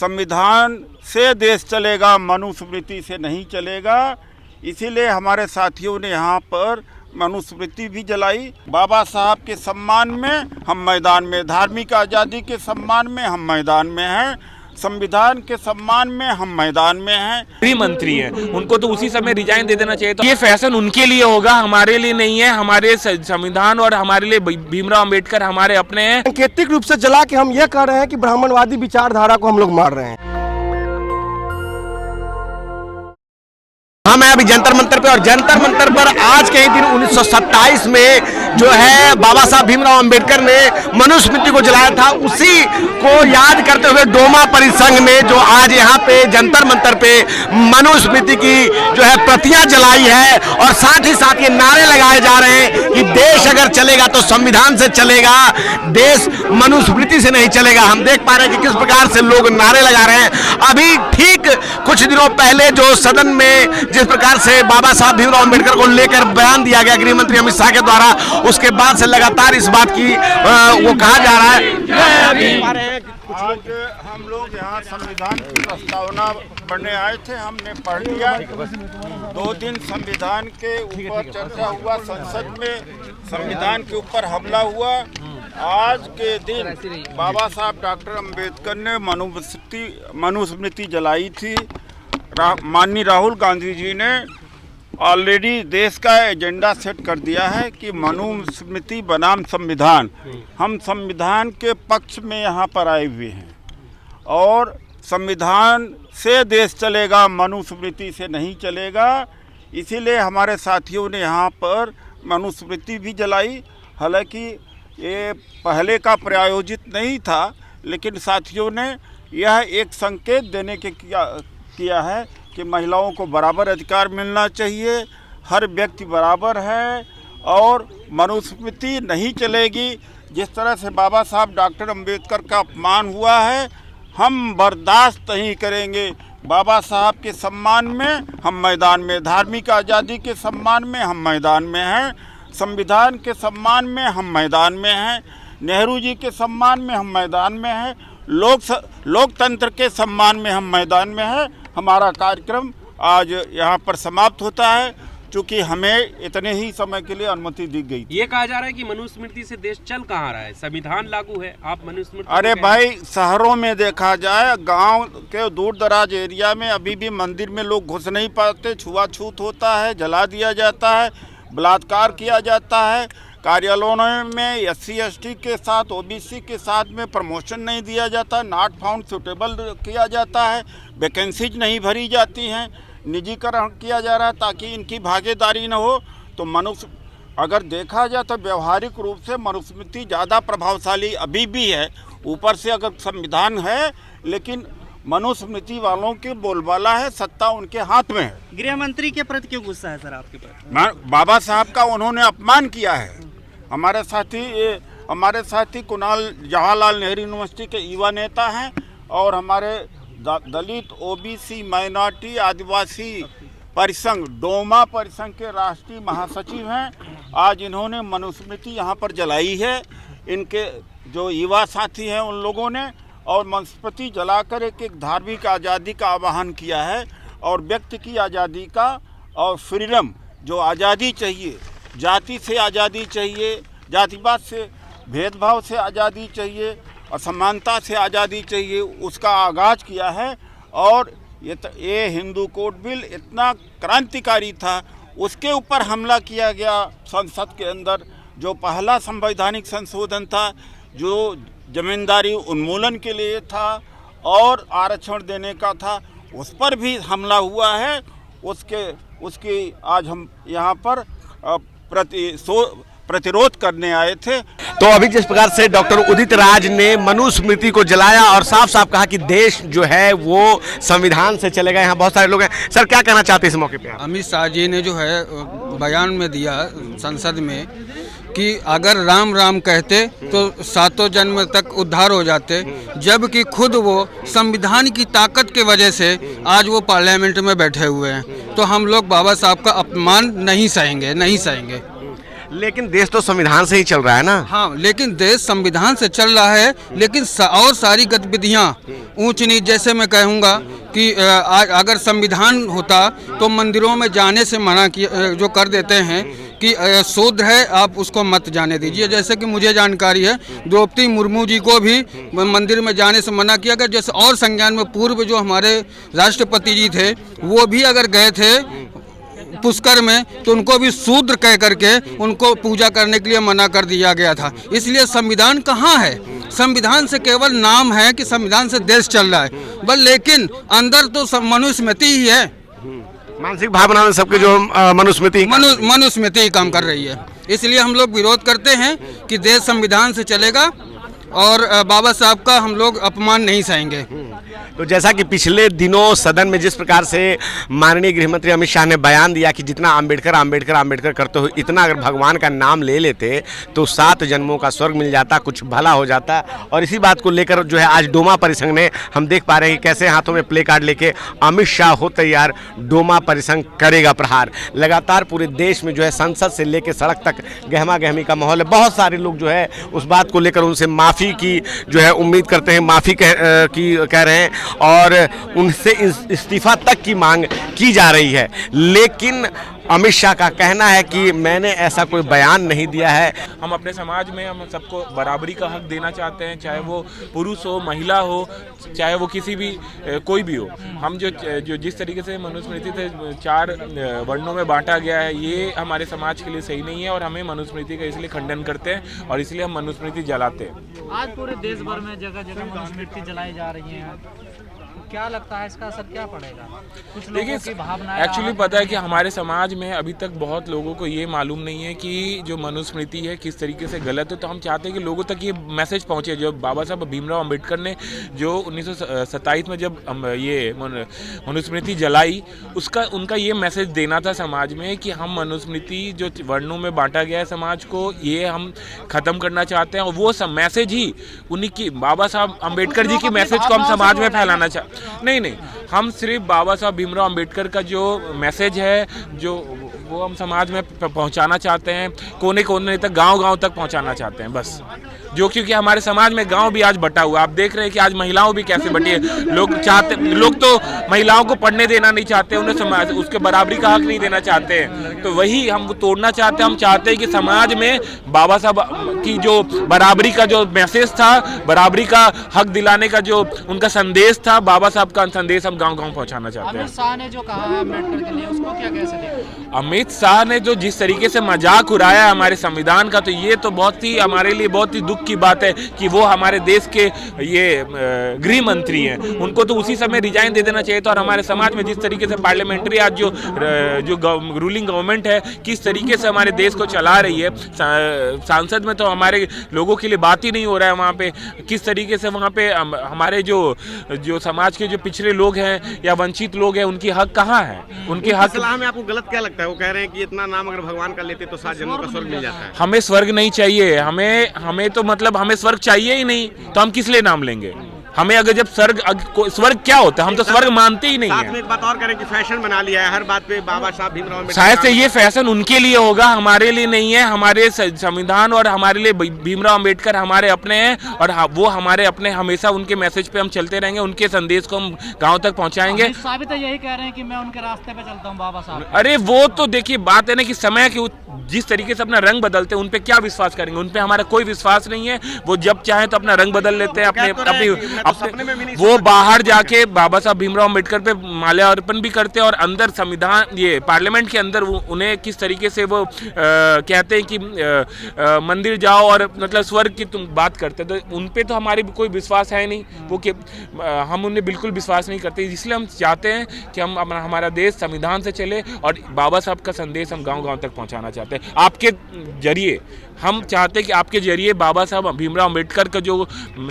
संविधान से देश चलेगा, मनुस्मृति से नहीं चलेगा। इसीलिए हमारे साथियों ने यहाँ पर मनुस्मृति भी जलाई। बाबा साहब के सम्मान में हम मैदान में, धार्मिक आज़ादी के सम्मान में हम मैदान में हैं, संविधान के सम्मान में हम मैदान में हैं। गृह मंत्री हैं, उनको तो उसी समय रिजाइन दे देना चाहिए। तो ये फैशन उनके लिए होगा, हमारे लिए नहीं है। हमारे संविधान और हमारे लिए भीमराव अंबेडकर हमारे अपने हैं। सांकेतिक रूप से जला के हम ये कह रहे हैं कि ब्राह्मणवादी विचारधारा को हम लोग मार रहे हैं। हम हैं अभी जंतर मंतर पे, और जंतर मंतर पर आज के ही दिन 1927 में जो है बाबा साहब भीमराव अंबेडकर ने मनुस्मृति को जलाया था, उसी को याद करते हुए डोमा परिसंघ ने जो आज यहाँ पे जंतर मंतर पे मनुस्मृति की जो है प्रतियां जलाई है, और साथ ही साथ ये नारे लगाए जा रहे हैं कि देश अगर चलेगा तो संविधान से चलेगा, देश मनुस्मृति से नहीं चलेगा। हम देख पा रहे हैं कि किस प्रकार से लोग नारे लगा रहे हैं। अभी ठीक कुछ दिनों पहले जो सदन में जिस प्रकार से बाबा साहब भीमराव अंबेडकर को लेकर बयान दिया गया गृह मंत्री अमित शाह के द्वारा, उसके बाद से लगातार इस बात की वो कहा जा रहा है। आज हम लोग यहाँ संविधान की प्रस्तावना पढ़ने आए थे, हमने पढ़ लिया। 2 दिन संविधान के ऊपर चर्चा हुआ, संसद में संविधान के ऊपर हमला हुआ। आज के दिन बाबा साहब डॉक्टर अंबेडकर ने मनुस्मृति जलाई थी। माननीय राहुल गांधी जी ने ऑलरेडी देश का एजेंडा सेट कर दिया है कि मनुस्मृति बनाम संविधान, हम संविधान के पक्ष में यहाँ पर आए हुए हैं और संविधान से देश चलेगा, मनुस्मृति से नहीं चलेगा। इसीलिए हमारे साथियों ने यहाँ पर मनुस्मृति भी जलाई। हालांकि ये पहले का प्रायोजित नहीं था, लेकिन साथियों ने यह एक संकेत देने के किया है कि महिलाओं को बराबर अधिकार मिलना चाहिए, हर व्यक्ति बराबर है और मनुस्मृति नहीं चलेगी। जिस तरह से बाबा साहब डॉक्टर अंबेडकर का अपमान हुआ है, हम बर्दाश्त नहीं करेंगे। बाबा साहब के सम्मान में हम मैदान में, धार्मिक आज़ादी के सम्मान में हम मैदान में हैं, संविधान के सम्मान में हम मैदान में हैं, नेहरू जी के सम्मान में हम मैदान में हैं, लोकतंत्र के सम्मान में हम मैदान में हैं। हमारा कार्यक्रम आज यहाँ पर समाप्त होता है, चूँकि हमें इतने ही समय के लिए अनुमति दी गई। ये कहा जा रहा है कि मनुस्मृति से देश चल कहाँ रहा है, संविधान लागू है, आप मनुस्मृति। अरे भाई, शहरों में देखा जाए, गांव के दूर दराज एरिया में अभी भी मंदिर में लोग घुस नहीं पाते, छुआछूत होता है, जला दिया जाता है, बलात्कार किया जाता है। कार्यालयों में SC ST के साथ OBC के साथ में प्रमोशन नहीं दिया जाता, नॉट फाउंड सुटेबल किया जाता है, वैकेंसीज नहीं भरी जाती हैं, निजीकरण किया जा रहा है ताकि इनकी भागीदारी न हो। तो अगर देखा जाए तो व्यवहारिक रूप से मनुस्मृति ज़्यादा प्रभावशाली अभी भी है। ऊपर से अगर संविधान है, लेकिन मनुस्मृति वालों के बोलबाला है, सत्ता उनके हाथ में है। गृह मंत्री के प्रति क्यों गुस्सा है सर आपके पास? बाबा साहब का उन्होंने अपमान किया है। हमारे साथी कुणाल जवाहरलाल नेहरू यूनिवर्सिटी के युवा नेता हैं और हमारे दलित OBC माइनॉरिटी आदिवासी परिसंघ, डोमा परिसंघ के राष्ट्रीय महासचिव हैं। आज इन्होंने मनुस्मृति यहाँ पर जलाई है। इनके जो युवा साथी हैं उन लोगों ने, और मनुस्मृति जलाकर एक धार्मिक आज़ादी का आह्वान किया है और व्यक्ति की आज़ादी का और फ्रीडम, जो आज़ादी चाहिए, जाति से आज़ादी चाहिए, जातिवाद से, भेदभाव से आज़ादी चाहिए, असमानता से आज़ादी चाहिए, उसका आगाज़ किया है। और ये हिंदू कोड बिल इतना क्रांतिकारी था, उसके ऊपर हमला किया गया संसद के अंदर। जो पहला संवैधानिक संशोधन था, जो जमींदारी उन्मूलन के लिए था और आरक्षण देने का था, उस पर भी हमला हुआ है। उसकी आज हम यहाँ पर प्रतिरोध करने आए थे। तो अभी जिस प्रकार से डॉक्टर उदित राज ने मनुस्मृति को जलाया और साफ साफ कहा कि देश जो है वो संविधान से चलेगा, यहाँ बहुत सारे लोग हैं। सर, क्या कहना चाहते हैं इस मौके पे? अमित शाह जी ने जो है बयान में दिया संसद में कि अगर राम राम कहते तो 7 जन्म तक उद्धार हो जाते, जबकि खुद वो संविधान की ताकत के वजह से आज वो पार्लियामेंट में बैठे हुए हैं। तो हम लोग बाबा साहब का अपमान नहीं सहेंगे। लेकिन देश तो संविधान से ही चल रहा है ना। हाँ, लेकिन देश संविधान से चल रहा है, लेकिन और सारी गतिविधियाँ ऊंच नीच, जैसे मैं कहूँगा कि अगर संविधान होता तो मंदिरों में जाने से मना किया, जो कर देते हैं कि शूद्र है आप उसको मत जाने दीजिए। जैसे कि मुझे जानकारी है द्रौपदी मुर्मू जी को भी मंदिर में जाने से मना किया गया। जैसे और संज्ञान में पूर्व जो हमारे राष्ट्रपति जी थे वो भी अगर गए थे पुष्कर में तो उनको भी शूद्र कह करके उनको पूजा करने के लिए मना कर दिया गया था। इसलिए संविधान कहाँ है? संविधान से केवल नाम है कि संविधान से देश चल रहा है, बस लेकिन अंदर तो मनुस्मृति ही है। मानसिक भावना में सबके जो मनुस्मृति ही काम कर रही है। इसलिए हम लोग विरोध करते हैं कि देश संविधान से चलेगा और बाबा साहब का हम लोग अपमान नहीं सहेंगे। तो जैसा कि पिछले दिनों सदन में जिस प्रकार से माननीय गृहमंत्री अमित शाह ने बयान दिया कि जितना अंबेडकर करते हुए इतना अगर भगवान का नाम ले लेते तो 7 जन्मों का स्वर्ग मिल जाता, कुछ भला हो जाता। और इसी बात को लेकर जो है आज डोमा परिसंघ ने, हम देख पा रहे हैं कि कैसे हाथों में प्ले कार्ड लेके अमित शाह हो तैयार, डोमा परिसंघ करेगा प्रहार। लगातार पूरे देश में जो है संसद से लेकर सड़क तक गहमा गहमी का माहौल है। बहुत सारे लोग जो है उस बात को लेकर उनसे माफ़ी की जो है उम्मीद करते हैं, माफ़ी कह रहे हैं और उनसे इस्तीफा तक की मांग की जा रही है। लेकिन अमित शाह का कहना है कि मैंने ऐसा कोई बयान नहीं दिया है। हम अपने समाज में हम सबको बराबरी का हक देना चाहते हैं, चाहे वो पुरुष हो, महिला हो, चाहे वो किसी भी कोई भी हो। हम जो जिस तरीके से मनुस्मृति से 4 वर्णों में बांटा गया है, ये हमारे समाज के लिए सही नहीं है और हमें मनुस्मृति का इसलिए खंडन करते हैं और इसलिए हम मनुस्मृति जलाते हैं। आज पूरे देश भर में जगह जगह मनुस्मृति जलाई जा रही है, क्या लगता है इसका असर क्या पड़ेगा? कुछ लोगों की भावनाएं एक्चुअली पता है कि हमारे समाज में अभी तक बहुत लोगों को ये मालूम नहीं है कि जो मनुस्मृति है किस तरीके से गलत है। तो हम चाहते हैं कि लोगों तक ये मैसेज पहुंचे। जो बाबा साहब भीमराव अंबेडकर ने जो 1927 में जब ये मनुस्मृति जलाई, उनका ये मैसेज देना था समाज में कि हम मनुस्मृति जो वर्णों में बांटा गया है समाज को, ये हम ख़त्म करना चाहते हैं। और वो सब मैसेज ही उन्हीं की, बाबा साहब अम्बेडकर जी की मैसेज को हम समाज में फैलाना चाहते। नहीं, हम सिर्फ बाबा साहब भीमराव अंबेडकर का जो मैसेज है जो वो हम समाज में पहुंचाना चाहते हैं, कोने कोने तक, गांव-गांव तक पहुंचाना चाहते हैं बस। जो क्योंकि हमारे समाज में गांव भी आज बटा हुआ, आप देख रहे हैं कि आज महिलाओं भी कैसे बटी है। लोग तो महिलाओं को पढ़ने देना नहीं चाहते, उन्हें समाज उसके बराबरी का हक नहीं देना चाहते हैं। तो वही हम तोड़ना चाहते हैं। हम चाहते हैं कि समाज में बाबा साहब की जो बराबरी का जो मैसेज था, बराबरी का हक दिलाने का जो उनका संदेश था, बाबा साहब का संदेश हम गाँव-गाँव पहुँचाना चाहते हैं। अमित शाह ने जो कहा है अम्बेडकर के लिए, उसको क्या कैसे देखते? अमित शाह ने जो जिस तरीके से मजाक उड़ाया हमारे संविधान का, तो ये तो बहुत ही हमारे लिए बहुत ही दुख की बात है कि वो हमारे देश के ये गृह मंत्री हैं। उनको तो उसी समय रिजाइन दे देना चाहिए था। और हमारे समाज में जिस तरीके से पार्लियामेंट्री आज जो रूलिंग गवर्नमेंट है किस तरीके से हमारे देश को चला रही है, सांसद में तो हमारे लोगों के लिए बात ही नहीं हो रहा है। वहाँ पे किस तरीके से वहाँ पे हमारे जो समाज के जो पिछड़े लोग हैं या वंचित लोग हैं, उनकी हक कहाँ है? उनके हक में आपको गलत क्या लगता है? वो कह रहे हैं कि इतना नाम अगर भगवान का लेते तो 7 जन्मों का स्वर्ग मिल जाता है। हमें स्वर्ग नहीं चाहिए, हमें तो मतलब हमें स्वर्ग चाहिए ही नहीं, तो हम किस लिए नाम लेंगे? हमें अगर जब स्वर्ग क्या होता है, हम तो स्वर्ग मानते ही नहीं है। एक बात और करें कि फैशन बना लिया है हर बात पे बाबा साहब भीमराव अम्बेडकर। शायद से ये फैशन उनके लिए होगा, हमारे लिए नहीं है। हमारे संविधान और हमारे लिए भीमराव अम्बेडकर हमारे अपने हैं और वो हमारे अपने। हमेशा उनके मैसेज पे हम चलते रहेंगे, उनके संदेश को हम गाँव तक पहुँचाएंगे। तो यही कह रहे हैं कि मैं उनके रास्ते पे चलता हूँ बाबा साहब। अरे वो तो देखिए बात है ना कि समय के जिस तरीके से अपना रंग बदलते हैं, उन पे क्या विश्वास करेंगे? उन पे हमारा कोई विश्वास नहीं है। वो जब चाहे तो अपना रंग बदल लेते हैं अपने वो बाहर जाके बाबा साहब भीमराव अम्बेडकर पे माल्यार्पण भी करते हैं और अंदर संविधान ये पार्लियामेंट के अंदर उन्हें किस तरीके से वो कहते हैं कि मंदिर जाओ और मतलब स्वर्ग की तुम बात करते हैं। तो उन पे तो हमारी कोई विश्वास है नहीं, वो कि हम उन्हें बिल्कुल विश्वास नहीं करते। इसलिए हम चाहते हैं कि हमारा देश संविधान से चले और बाबा साहब का संदेश हम गाँव-गाँव तक पहुँचाना चाहते हैं। आपके जरिए हम चाहते हैं कि आपके जरिए बाबा साहब भीमराव अम्बेडकर का जो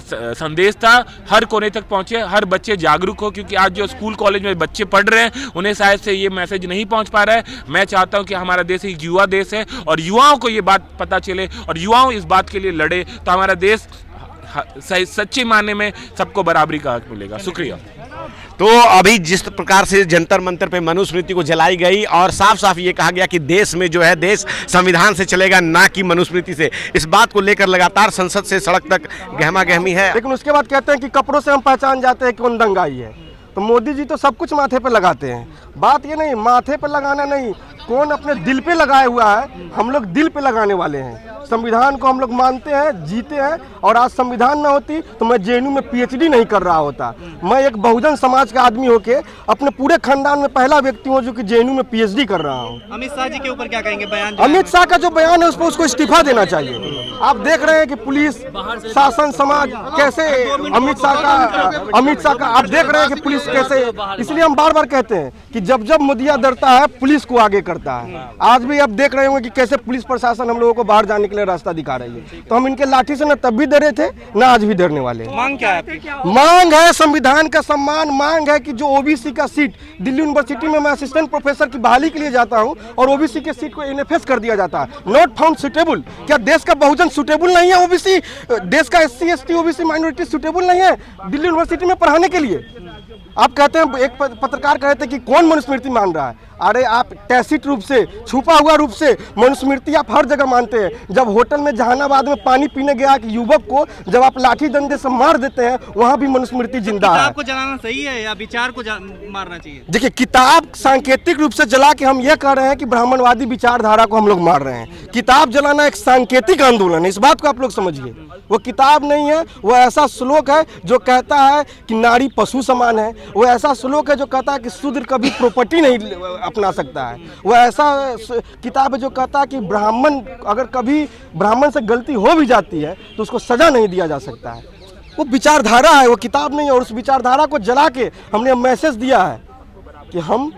संदेश था हर कोने तक पहुंचे, हर बच्चे जागरूक हो। क्योंकि आज जो स्कूल कॉलेज में बच्चे पढ़ रहे हैं उन्हें शायद से ये मैसेज नहीं पहुंच पा रहा है। मैं चाहता हूं कि हमारा देश एक युवा देश है और युवाओं को ये बात पता चले और युवाओं इस बात के लिए लड़े तो हमारा देश सच्चे मायने में सबको बराबरी का हक मिलेगा। शुक्रिया। तो अभी जिस प्रकार से जंतर मंतर पे मनुस्मृति को जलाई गई और साफ साफ ये कहा गया कि देश में जो है देश संविधान से चलेगा ना कि मनुस्मृति से, इस बात को लेकर लगातार संसद से सड़क तक गहमा गहमी है। लेकिन उसके बाद कहते हैं कि कपड़ों से हम पहचान जाते हैं कौन दंगाई है। तो मोदी जी तो सब कुछ माथे पे लगाते हैं। बात ये नहीं माथे पे लगाना नहीं, कौन अपने दिल पे लगाया हुआ है। हम लोग दिल पे लगाने वाले हैं। संविधान को हम लोग मानते हैं, जीते हैं। और आज संविधान ना होती तो मैं जेएनयू में पीएचडी नहीं कर रहा होता। मैं एक बहुजन समाज का आदमी होके अपने पूरे खानदान में पहला व्यक्ति हूँ जो कि जेएनयू में पीएचडी कर रहा हूँ। अमित शाह जी के ऊपर क्या कहेंगे? बयान अमित शाह का जो बयान है उस पर उसको इस्तीफा देना चाहिए। आप देख रहे हैं कि पुलिस शासन समाज कैसे अमित शाह का आप देख रहे हैं कि पुलिस कैसे, इसलिए हम बार बार कहते हैं कि जब जब मुद्दा डरता है पुलिस को आगे करता है। आज भी आप देख रहे होंगे कि कैसे पुलिस प्रशासन हम लोगों को बाहर जाने के लिए रास्ता दिखा रही है। तो हम इनके लाठी से न तब भी डरे थे न आज भी डरने वाले। मांग क्या है आपकी? मांग है संविधान का सम्मान, मांग है कि जो ओबीसी का सीट दिल्ली यूनिवर्सिटी में मैं असिस्टेंट प्रोफेसर की बहाली के लिए जाता हूं और ओबीसी के सीट को एनएफएस कर दिया जाता है, नॉट फाउंड सुटेबल। क्या देश का बहुजन सुटेबल नहीं है? ओबीसी देश का SC ST OBC minority suitable नहीं है दिल्ली यूनिवर्सिटी में पढ़ाने के लिए? आप कहते हैं, एक पत्रकार कहते हैं कि कौन मनुस्मृति मान रहा है। अरे आप टैसिट रूप से, छुपा हुआ रूप से मनुस्मृति आप हर जगह मानते हैं। जब होटल में जहानाबाद में पानी पीने गया कि युवक को जब आप लाठी डंडे से मार देते हैं वहां भी मनुस्मृति जिंदा है। किताब को जलाना सही है या विचार को मारना चाहिए? देखिए, किताब सांकेतिक रूप से जला के हम ये कह रहे हैं कि ब्राह्मणवादी विचारधारा को हम लोग मार रहे हैं। किताब जलाना एक सांकेतिक आंदोलन है, इस बात को आप लोग समझिए। वो किताब नहीं है, वो ऐसा श्लोक है जो कहता है कि नारी पशु समान है। वो ऐसा श्लोक है जो कहता है कि शूद्र कभी प्रॉपर्टी नहीं अपना सकता है। वो ऐसा किताब है जो कहता है कि ब्राह्मण अगर कभी ब्राह्मण से गलती हो भी जाती है तो उसको सजा नहीं दिया जा सकता है। वो विचारधारा है, वो किताब नहीं है। और उस विचारधारा को जला के हमने मैसेज दिया है कि हम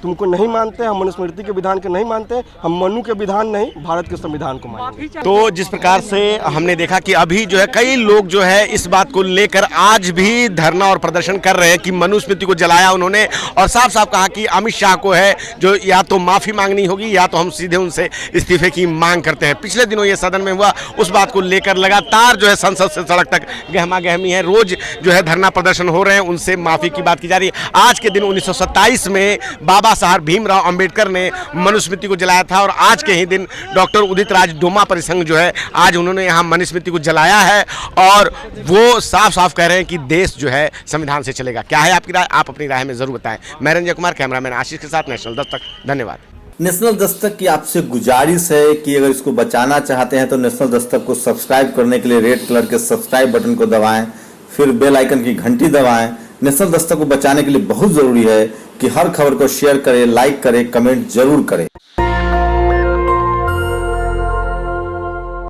तुमको नहीं मानते, हम मनुस्मृति के विधान के नहीं मानते, हम मनु के विधान नहीं भारत के संविधान को मानते। तो जिस प्रकार से हमने देखा कि अभी जो है कई लोग जो है इस बात को लेकर आज भी धरना और प्रदर्शन कर रहे हैं कि मनुस्मृति को जलाया उन्होंने, और साफ साफ कहा कि अमित शाह को है जो या तो माफी मांगनी होगी या तो हम सीधे उनसे इस्तीफे की मांग करते हैं। पिछले दिनों ये सदन में हुआ, उस बात को लेकर लगातार जो है संसद से सड़क तक गहमा गहमी है। रोज जो है धरना प्रदर्शन हो रहे हैं, उनसे माफी की बात की जा रही है। आज के दिन 1927 में बाबा साहब भीमराव अंबेडकर ने मनुस्मृति को जलाया था और आज के ही दिन डॉक्टर उदित राज डोमा परिसंघ जो है आज उन्होंने यहाँ मनुस्मृति को जलाया है और वो साफ साफ कह रहे हैं कि देश जो है संविधान से चलेगा। क्या है आपकी राय? आप अपनी राय में जरूर बताएं। मैं रंजय कुमार, कैमरामैन आशीष के साथ, नेशनल दस्तक। धन्यवाद। नेशनल दस्तक की आपसे गुजारिश है कि अगर इसको बचाना चाहते हैं तो नेशनल दस्तक को सब्सक्राइब करने के लिए रेड कलर के सब्सक्राइब बटन को दबाएं, फिर बेल आइकन की घंटी दबाएं। नेशनल दस्तक को बचाने के लिए बहुत जरूरी है कि हर खबर को शेयर करें, लाइक करें, कमेंट जरूर करें।